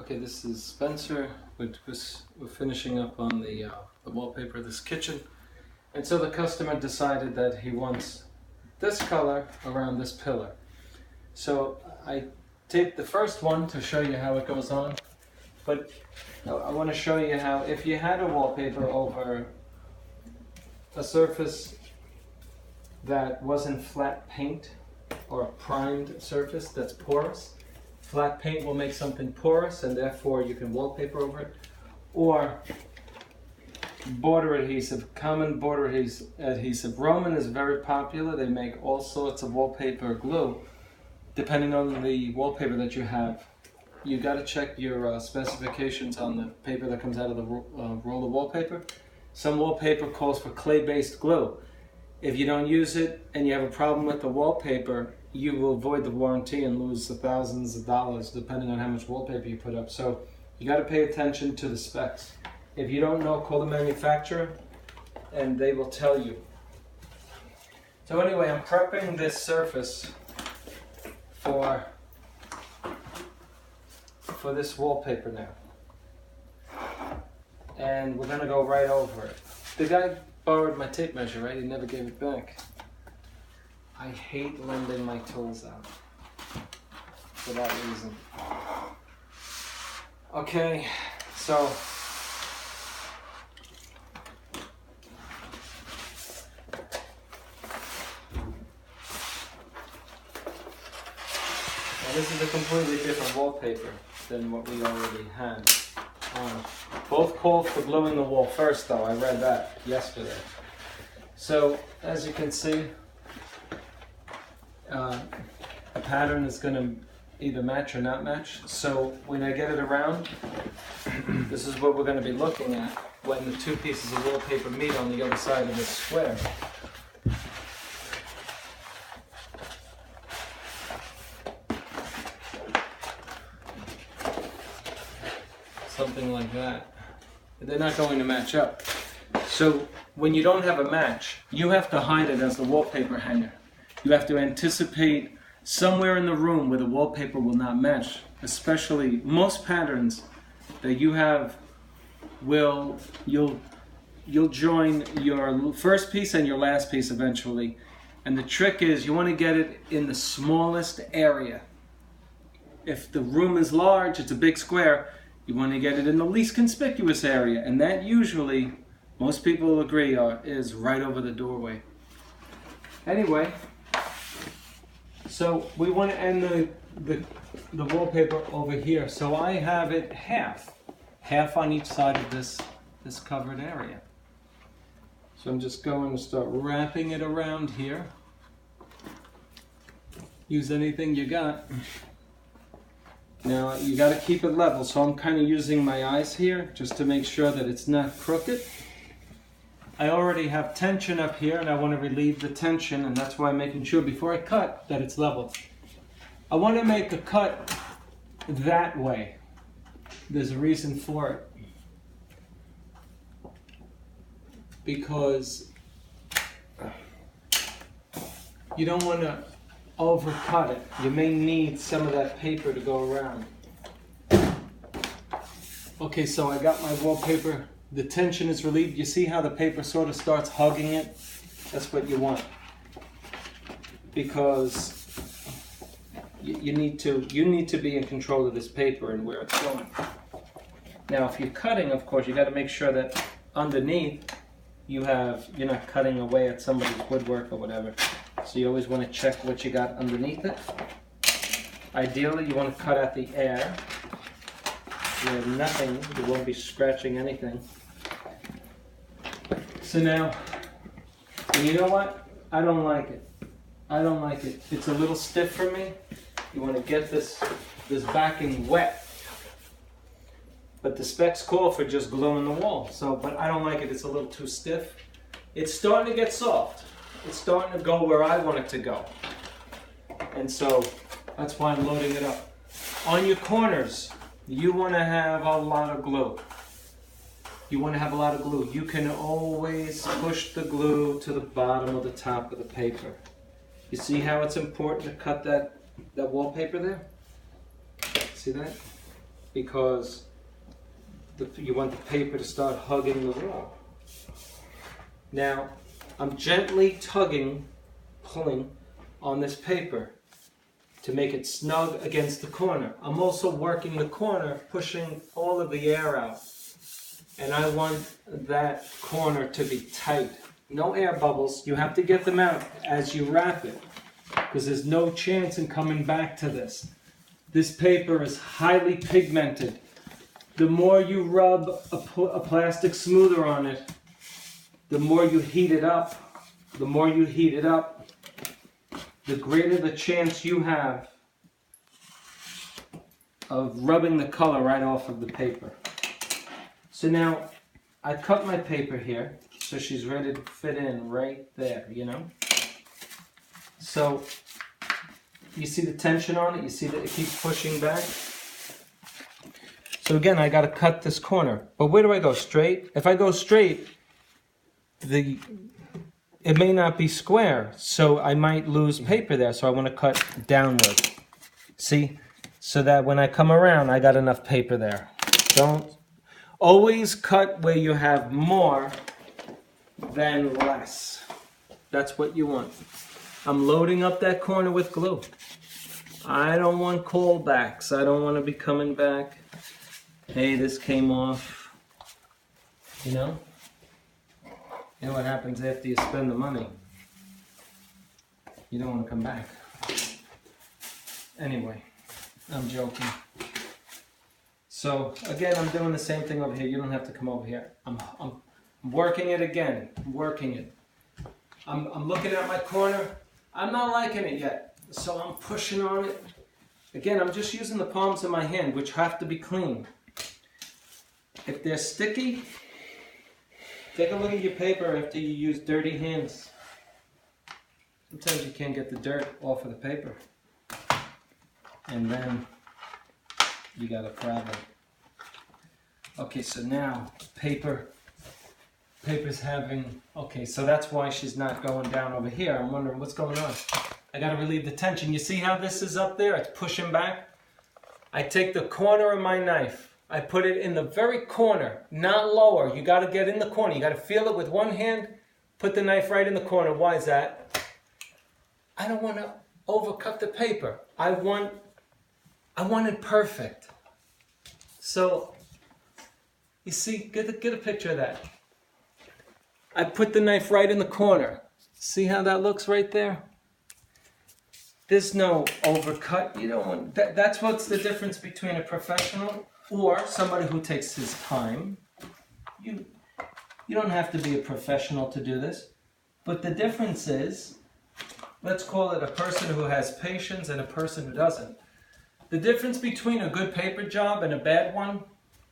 Okay, this is Spencer. We're finishing up on the wallpaper of this kitchen. And so the customer decided that he wants this color around this pillar. So I taped the first one to show you how it goes on. But I want to show you how, if you had a wallpaper over a surface that wasn't flat paint or a primed surface that's porous, flat paint will make something porous and therefore you can wallpaper over it. Or border adhesive, common border adhesive. Roman is very popular. They make all sorts of wallpaper glue. Depending on the wallpaper that you have, you got to check your specifications on the paper that comes out of the roll of wallpaper. Some wallpaper calls for clay-based glue. If you don't use it and you have a problem with the wallpaper, you will void the warranty and lose thousands of dollars depending on how much wallpaper you put up. So you got to pay attention to the specs. If you don't know, call the manufacturer and they will tell you. So anyway, I'm prepping this surface for this wallpaper now. And we're going to go right over it. The guy borrowed my tape measure, right? He never gave it back. I hate lending my tools out for that reason. Okay, so now this is a completely different wallpaper than what we already had. Both call for gluing the wall first though, I read that yesterday. So as you can see, a pattern is going to either match or not match. So when I get it around, this is what we're going to be looking at when the two pieces of wallpaper meet on the other side of this square. Something like that. They're not going to match up. So when you don't have a match, you have to hide it as the wallpaper hanger. You have to anticipate somewhere in the room where the wallpaper will not match. Especially most patterns that you have you'll join your first piece and your last piece eventually. And the trick is you want to get it in the smallest area. If the room is large, it's a big square, you want to get it in the least conspicuous area, and that usually, most people will agree, is right over the doorway. Anyway, so we want to end the wallpaper over here. So I have it half on each side of this covered area. So I'm just going to start wrapping it around here. Use anything you got. Now you got to keep it level, so I'm kind of using my eyes here just to make sure that it's not crooked. I already have tension up here and I want to relieve the tension, and that's why I'm making sure before I cut that it's level. I want to make a cut that way. There's a reason for it. Because you don't want to overcut it. You may need some of that paper to go around. Okay, so I got my wallpaper. The tension is relieved. You see how the paper sort of starts hugging it? That's what you want. Because you need to be in control of this paper and where it's going. Now if you're cutting, of course, you got to make sure that underneath you're not cutting away at somebody's woodwork or whatever. So you always want to check what you got underneath it. Ideally, you want to cut at the air. You have nothing, you won't be scratching anything. So now, and you know what? I don't like it. I don't like it. It's a little stiff for me. You want to get this backing wet. But the specs call for just gluing the wall. So, but I don't like it. It's a little too stiff. It's starting to get soft. It's starting to go where I want it to go. And so that's why I'm loading it up. On your corners, you want to have a lot of glue. You want to have a lot of glue. You can always push the glue to the bottom or the top of the paper. You see how it's important to cut that wallpaper there? See that? because you want the paper to start hugging the wall. Now, I'm gently tugging, pulling on this paper to make it snug against the corner. I'm also working the corner, pushing all of the air out. And I want that corner to be tight. No air bubbles. You have to get them out as you wrap it, because there's no chance in coming back to this. This paper is highly pigmented. The more you rub a plastic smoother on it, the more you heat it up. The more you heat it up, the greater the chance you have of rubbing the color right off of the paper. So now, I cut my paper here, so she's ready to fit in right there, you know? So, you see the tension on it? You see that it keeps pushing back? So again, I gotta cut this corner. But where do I go? Straight? If I go straight, it may not be square, so I might lose paper there, so I want to cut downward. See? So that when I come around, I got enough paper there. Don't always cut where you have more than less. That's what you want. I'm loading up that corner with glue. I don't want callbacks. I don't want to be coming back. Hey, this came off. You know? You know what happens after you spend the money? You don't want to come back. Anyway, I'm joking. So again, I'm doing the same thing over here. You don't have to come over here. I'm working it again. I'm working it. I'm looking at my corner. I'm not liking it yet, so I'm pushing on it. Again, I'm just using the palms of my hand, which have to be clean. If they're sticky, take a look at your paper after you use dirty hands. Sometimes you can't get the dirt off of the paper. And then you got a problem. Okay, so now paper's having, okay, so that's why she's not going down over here. I'm wondering what's going on. I gotta relieve the tension. You see how this is up there? It's pushing back. I take the corner of my knife. I put it in the very corner, not lower. You got to get in the corner. You got to feel it with one hand. Put the knife right in the corner. Why is that? I don't want to overcut the paper. I want it perfect. So, you see, get a picture of that. I put the knife right in the corner. See how that looks right there? There's no overcut. You don't want that. That's what's the difference between a professional or somebody who takes his time. You don't have to be a professional to do this. But the difference is, let's call it a person who has patience and a person who doesn't. The difference between a good paper job and a bad one,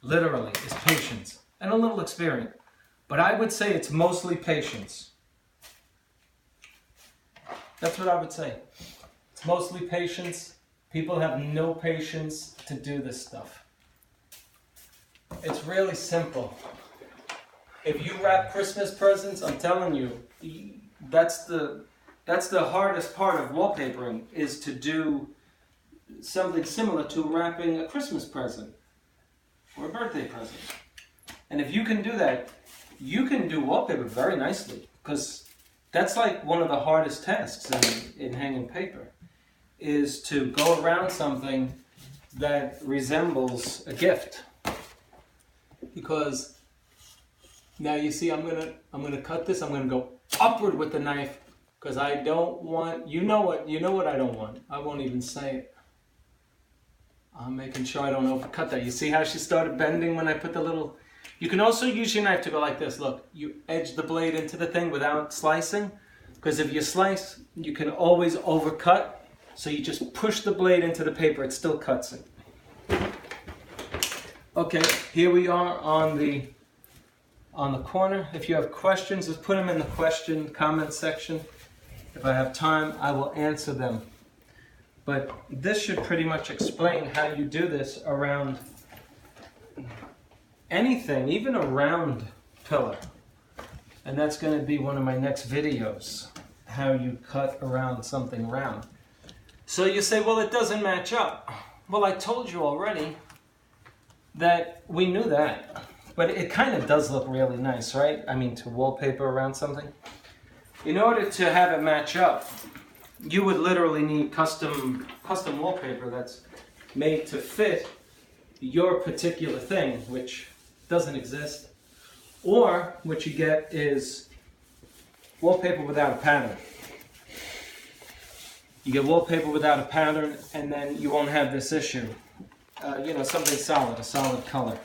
literally, is patience and a little experience. But I would say it's mostly patience. That's what I would say. It's mostly patience. People have no patience to do this stuff. It's really simple. If you wrap Christmas presents, I'm telling you, that's the hardest part of wallpapering, is to do something similar to wrapping a Christmas present or a birthday present. And if you can do that, you can do wallpaper very nicely, because that's like one of the hardest tasks in hanging paper, is to go around something that resembles a gift. Because now you see, I'm gonna cut this. I'm gonna go upward with the knife, because I don't want. You know what I don't want. I won't even say it. I'm making sure I don't overcut that. You see how she started bending when I put the little. You can also use your knife to go like this. Look, you edge the blade into the thing without slicing, because if you slice, you can always overcut. So you just push the blade into the paper. It still cuts it. Okay, here we are on the corner. If you have questions, just put them in the comment section. If I have time, I will answer them. But this should pretty much explain how you do this around anything, even a round pillar. And that's going to be one of my next videos, how you cut around something round. So you say, well, it doesn't match up. Well, I told you already. that we knew that, but it kind of does look really nice, right? I mean, to wallpaper around something. In order to have it match up, you would literally need custom wallpaper that's made to fit your particular thing, which doesn't exist. Or what you get is wallpaper without a pattern. You get wallpaper without a pattern, and then you won't have this issue. You know, something solid, a solid color.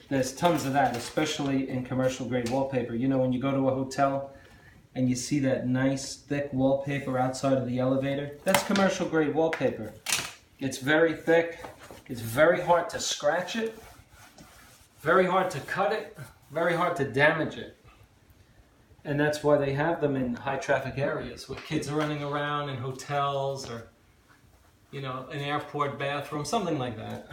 There's tons of that, especially in commercial grade wallpaper. You know, when you go to a hotel and you see that nice thick wallpaper outside of the elevator, that's commercial grade wallpaper. It's very thick, it's very hard to scratch it, very hard to cut it, very hard to damage it. And that's why they have them in high traffic areas where kids are running around in hotels or, you know, an airport bathroom, something like that.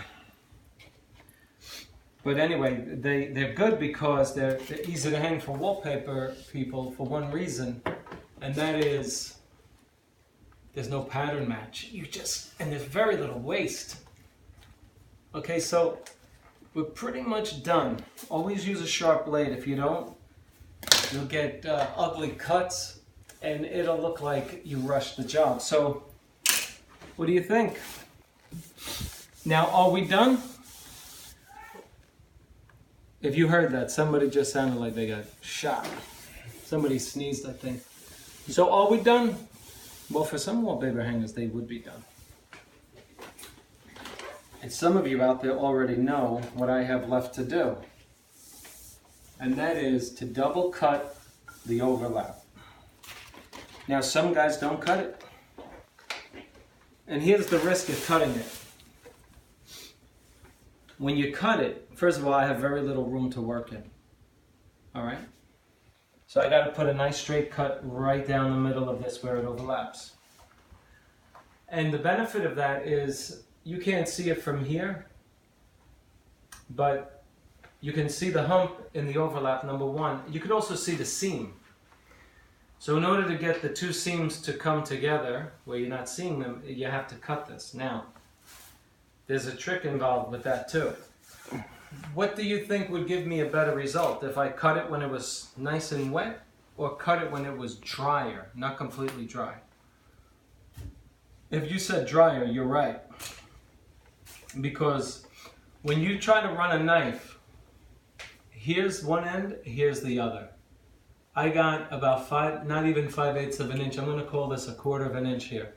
But anyway, they're good because they're easy to hang for wallpaper people for one reason, and that is there's no pattern match. And there's very little waste. Okay, so we're pretty much done. Always use a sharp blade. If you don't, you'll get ugly cuts and it'll look like you rushed the job. So what do you think? Now, are we done? If you heard that, somebody just sounded like they got shot. Somebody sneezed, I think. So are we done? Well, for some wallpaper hangers, they would be done. And some of you out there already know what I have left to do. And that is to double cut the overlap. Now, some guys don't cut it. And here's the risk of cutting it. When you cut it, first of all, I have very little room to work in. All right? So I got to put a nice straight cut right down the middle of this where it overlaps. And the benefit of that is you can't see it from here, but you can see the hump in the overlap, number one. You can also see the seam. So in order to get the two seams to come together, where you're not seeing them, you have to cut this. Now, there's a trick involved with that too. What do you think would give me a better result? If I cut it when it was nice and wet, or cut it when it was drier, not completely dry? If you said drier, you're right. Because when you try to run a knife, here's one end, here's the other. I got about not even 5/8 of an inch. I'm going to call this 1/4 of an inch here.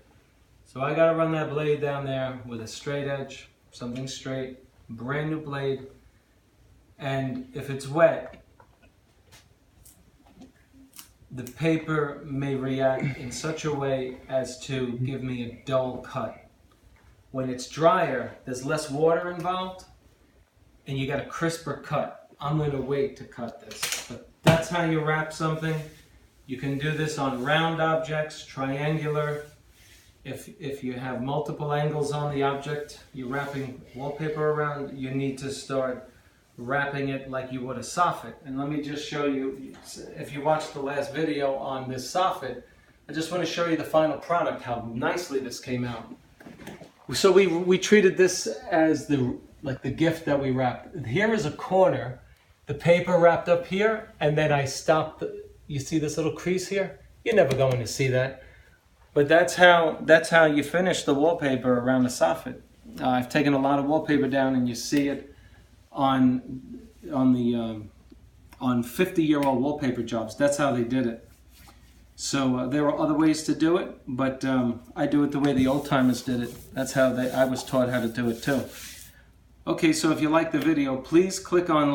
So I got to run that blade down there with a straight edge, something straight, brand new blade. And if it's wet, the paper may react in such a way as to give me a dull cut. When it's drier, there's less water involved, and you got a crisper cut. I'm going to wait to cut this. But that's how you wrap something. You can do this on round objects, triangular. If you have multiple angles on the object you're wrapping wallpaper around, you need to start wrapping it like you would a soffit. And let me just show you, if you watched the last video on this soffit, I just want to show you the final product, how nicely this came out. So we treated this as the gift that we wrapped. Here is a corner, the paper wrapped up here, and then I stopped. You see this little crease here? You're never going to see that. But that's how you finish the wallpaper around the soffit. I've taken a lot of wallpaper down, and you see it on 50-year-old wallpaper jobs. That's how they did it. So there are other ways to do it, but I do it the way the old timers did it. That's how I was taught how to do it too. Okay, so if you like the video, please click on